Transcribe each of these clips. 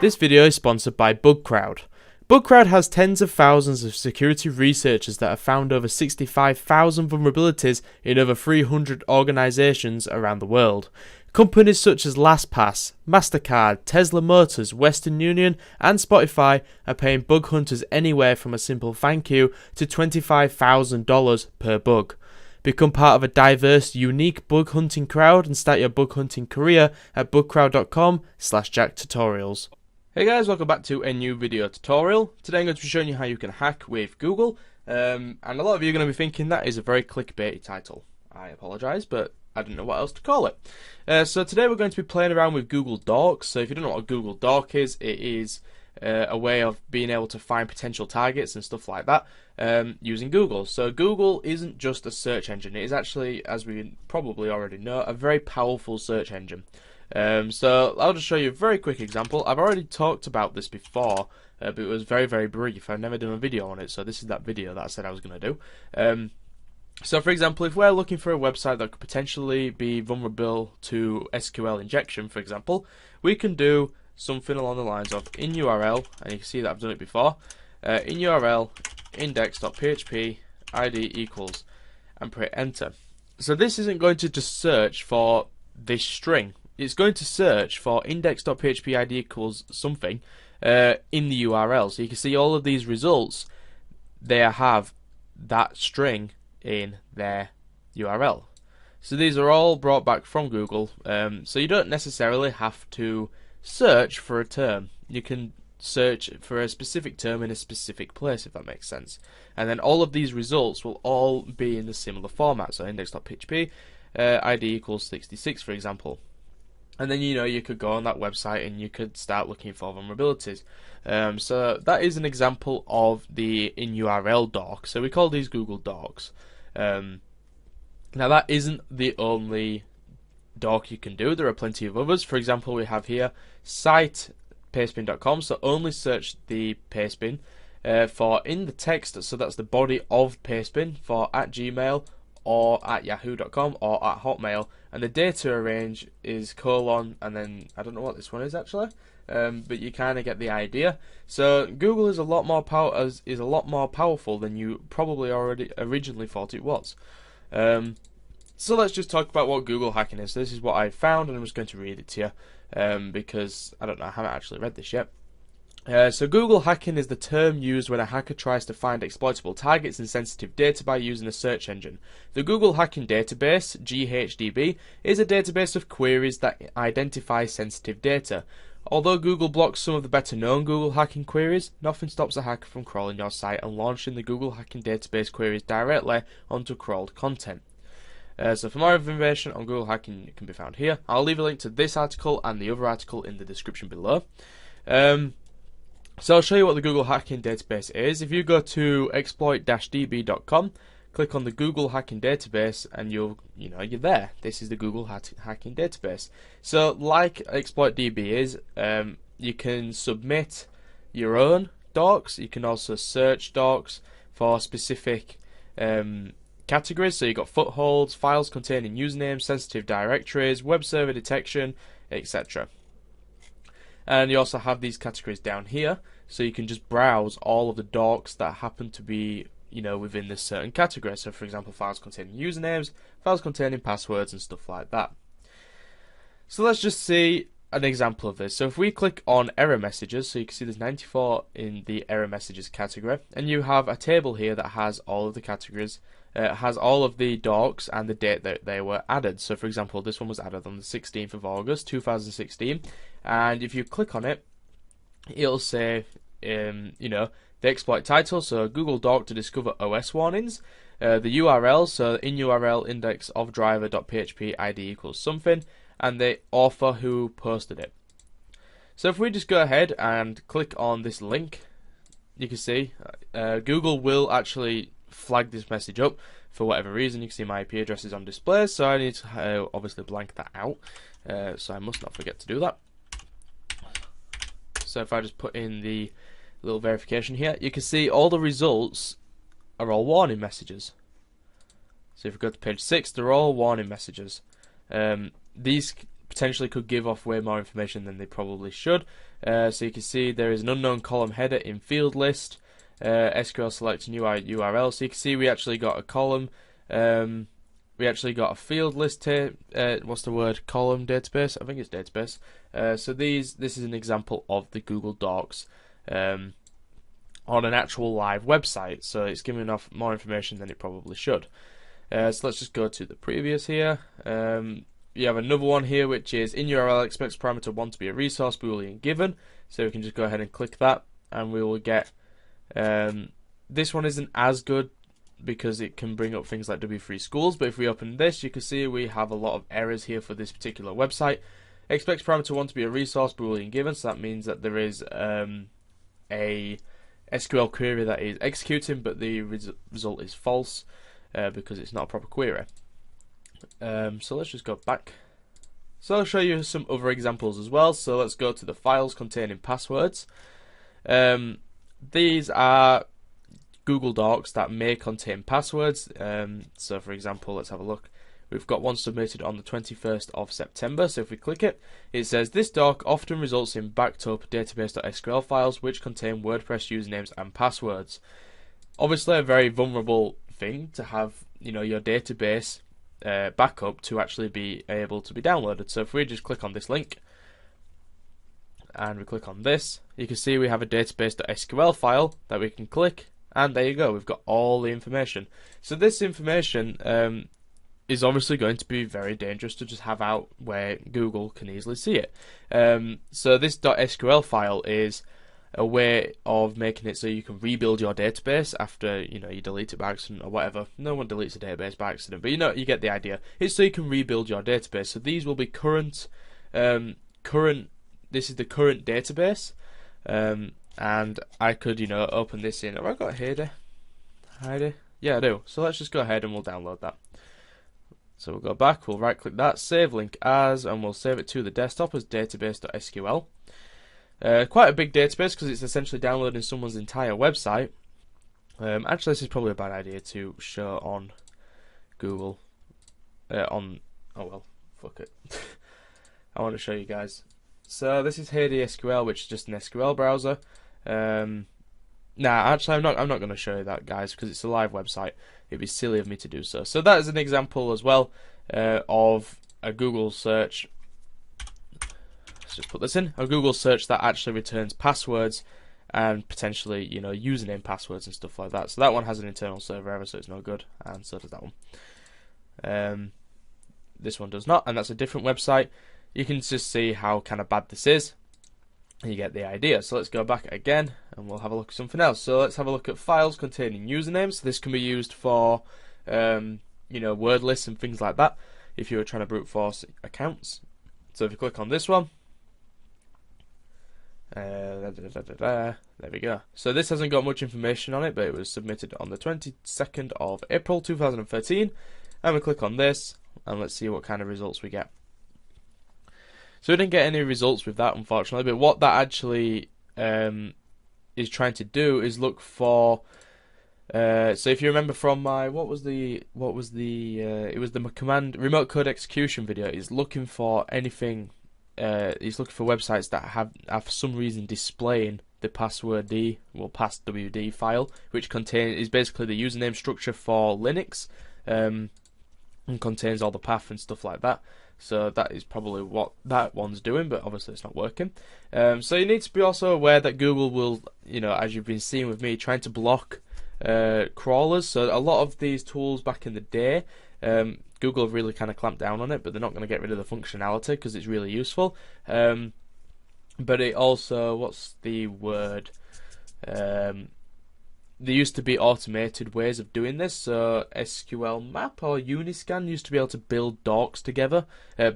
This video is sponsored by BugCrowd. BugCrowd has tens of thousands of security researchers that have found over 65,000 vulnerabilities in over 300 organizations around the world. Companies such as LastPass, MasterCard, Tesla Motors, Western Union and Spotify are paying bug hunters anywhere from a simple thank you to $25,000 per bug. Become part of a diverse, unique bug hunting crowd and start your bug hunting career at bugcrowd.com/jacktutorials. Hey guys, welcome back to a new video tutorial. Today I'm going to be showing you how you can hack with Google. And a lot of you are going to be thinking that is a very clickbaity title. I apologise, but I didn't know what else to call it. So today we're going to be playing around with Google Docs. So if you don't know what a Google Doc is, it is a way of being able to find potential targets and stuff like that using Google. So Google isn't just a search engine. It is actually, as we probably already know, a very powerful search engine. So I'll just show you a very quick example. I've already talked about this before, but it was very, very brief. I've never done a video on it, so this is that video that I said I was going to do. So for example, if we're looking for a website that could potentially be vulnerable to SQL injection, for example, we can do something along the lines of in URL, and you can see that I've done it before, in URL index.php id equals, and press enter. So this isn't going to just search for this string. It's going to search for index.php id equals something in the URL. So you can see all of these results, they have that string in their URL. So these are all brought back from Google. So you don't necessarily have to search for a term. You can search for a specific term in a specific place, if that makes sense. And then all of these results will all be in a similar format. So index.php id equals 66, for example. And then you could go on that website and you could start looking for vulnerabilities. So that is an example of the in URL doc. So we call these Google Docs. Now that isn't the only doc you can do. There are plenty of others. For example, we have here site pastebin.com. So only search the pastebin for in the text. So that's the body of pastebin for at Gmail or at yahoo.com or at Hotmail, and the data range is colon, and then I don't know what this one is actually, but you kind of get the idea. So Google is a lot more powerful than you probably already originally thought it was. So let's just talk about what Google hacking is. This is what I found, and I'm just going to read it to you because I don't know, I haven't actually read this yet. So Google hacking is the term used when a hacker tries to find exploitable targets and sensitive data by using a search engine. The Google Hacking Database, GHDB, is a database of queries that identify sensitive data. Although Google blocks some of the better known Google hacking queries, nothing stops a hacker from crawling your site and launching the Google Hacking Database queries directly onto crawled content. So for more information on Google hacking, it can be found here. I'll leave a link to this article and the other article in the description below. So I'll show you what the Google Hacking Database is. If you go to exploit-db.com, click on the Google Hacking Database, and you're there. This is the Google Hacking Database. So like ExploitDB is, you can submit your own docs. You can also search docs for specific categories. So you've got footholds, files containing usernames, sensitive directories, web server detection, etc. And you also have these categories down here, so you can just browse all of the docs that happen to be, within this certain category. So for example, files containing usernames, files containing passwords and stuff like that. So let's just see an example of this. So if we click on error messages, so you can see there's 94 in the error messages category, and you have a table here that has all of the categories. Has all of the docs and the date that they were added. So for example, this one was added on the 16th of August 2016, and if you click on it, it'll say the exploit title, so Google Doc to discover OS warnings, the URL, so in URL index of driver.php id equals something, and the author who posted it. So if we just go ahead and click on this link, you can see Google will actually flag this message up for whatever reason. You can see my IP address is on display, so I need to obviously blank that out, so I must not forget to do that. So if I just put in the little verification here, you can see all the results are all warning messages. So if we go to page 6, they're all warning messages. These potentially could give off way more information than they probably should. So you can see there is an unknown column header in field list. SQL select new URL. So you can see we actually got a column. We actually got a field list. What's the word? Column database. I think it's database. So this is an example of the Google Docs on an actual live website. So it's giving off more information than it probably should. So let's just go to the previous here. You have another one here, which is in URL expects parameter 1 to be a resource boolean given. So we can just go ahead and click that, and we will get. This one isn't as good because it can bring up things like W3 schools, but if we open this, you can see we have a lot of errors here for this particular website. Expects parameter 1 to be a resource boolean given, so that means that there is a SQL query that is executing, but the result is false because it's not a proper query. So let's just go back. So I'll show you some other examples as well. So let's go to the files containing passwords. These are Google Docs that may contain passwords. So for example, let's have a look. We've got one submitted on the 21st of September. So if we click it, it says this doc often results in backed up database.sql files which contain WordPress usernames and passwords. Obviously a very vulnerable thing to have, your database backup to actually be able to be downloaded. So if we just click on this link and we click on this, you can see we have a database.sql file that we can click, and there you go, we've got all the information. So this information is obviously going to be very dangerous to just have out where Google can easily see it. So this .sql file is a way of making it so you can rebuild your database after you delete it by accident or whatever. No one deletes a database by accident, but you get the idea. It's so you can rebuild your database. So these will be current. This is the current database, and I could open this in. Have I got Heidi? Yeah, I do. So let's just go ahead and we'll download that. So we'll go back. We'll right click that, save link as, and we'll save it to the desktop as database.sql. Quite a big database because it's essentially downloading someone's entire website. Actually, this is probably a bad idea to show on Google. Oh well, fuck it. I want to show you guys. So this is Heidi SQL, which is just an SQL browser. Actually, I'm not going to show you that, guys, because it's a live website. It'd be silly of me to do so. So that is an example as well of a Google search. Let's just put this in. A Google search that actually returns passwords and potentially, username passwords and stuff like that. So that one has an internal server error, so it's no good, and so does that one. This one does not, and that's a different website. You can just see how kind of bad this is. You get the idea. So let's go back again, and we'll have a look at something else. So let's have a look at files containing usernames. So this can be used for, word lists and things like that, if you were trying to brute force accounts. So if you click on this one, there we go. So this hasn't got much information on it, but it was submitted on the 22nd of April 2013. And we click on this, and let's see what kind of results we get. So we didn't get any results with that, unfortunately. But what that actually is trying to do is look for. So if you remember from my it was the command remote code execution video. It's looking for anything. He's looking for websites that have for some reason displaying the passwd passwd file, which is basically the username structure for Linux, and contains all the path and stuff like that. So that is probably what that one's doing, but obviously it's not working. So you need to be also aware that Google will, as you've been seeing with me, trying to block crawlers. So a lot of these tools back in the day, Google have really kind of clamped down on it, but they're not going to get rid of the functionality because it's really useful. But it also, what's the word? There used to be automated ways of doing this. So SQL Map or Uniscan used to be able to build docs together,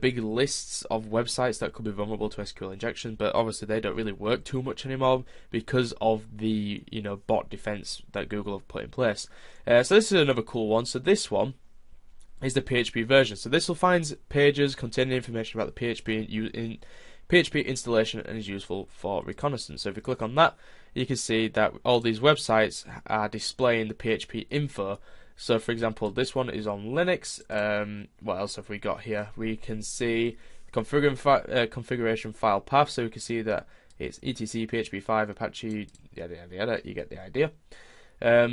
big lists of websites that could be vulnerable to SQL injection. But obviously they don't really work too much anymore because of the bot defense that Google have put in place. So this is another cool one. So this one is the PHP version. So this will find pages containing information about the PHP installation and is useful for reconnaissance. So if you click on that, you can see that all these websites are displaying the PHP info. So for example, this one is on Linux. What else have we got here? We can see configuration file path, so we can see that it's etc php5 apache yada yada yada. You get the idea.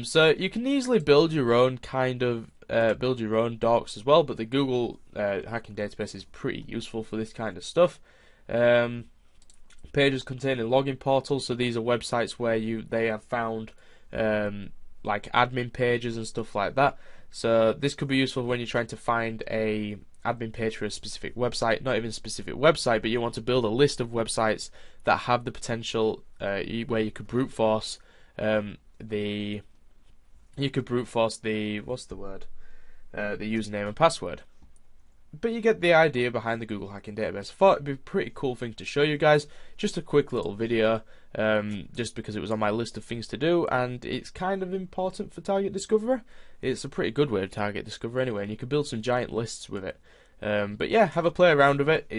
So you can easily build your own docs as well, but the Google hacking database is pretty useful for this kind of stuff. Pages containing login portals, so these are websites where they have found like admin pages and stuff like that. So this could be useful when you're trying to find a admin page for a specific website, not even a specific website, but you want to build a list of websites that have the potential where you could brute force the username and password. But you get the idea behind the Google hacking database. I thought it'd be a pretty cool thing to show you guys. Just a quick little video, just because it was on my list of things to do, and it's kind of important for target discovery. It's a pretty good way to target discovery anyway, and you can build some giant lists with it. But yeah, have a play around with it.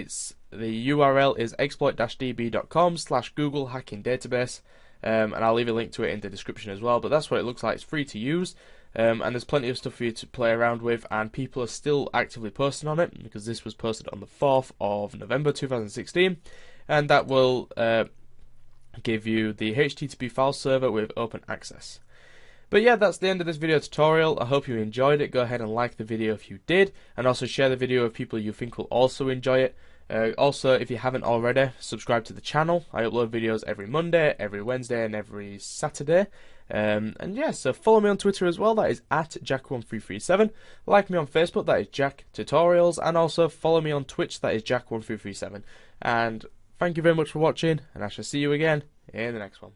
The URL is exploit-db.com/Google hacking database, and I'll leave a link to it in the description as well. But that's what it looks like. It's free to use. And there's plenty of stuff for you to play around with, and people are still actively posting on it, because this was posted on the 4th of November 2016, and that will give you the HTTP file server with open access. But yeah, that's the end of this video tutorial. I hope you enjoyed it. Go ahead and like the video if you did, and also share the video with people you think will also enjoy it. Also, if you haven't already, subscribe to the channel. I upload videos every Monday, every Wednesday, and every Saturday. And yeah, so follow me on Twitter as well. That is @Jack1337. Like me on Facebook. That is Jack Tutorials. And also follow me on Twitch. That is Jack1337. And thank you very much for watching, and I shall see you again in the next one.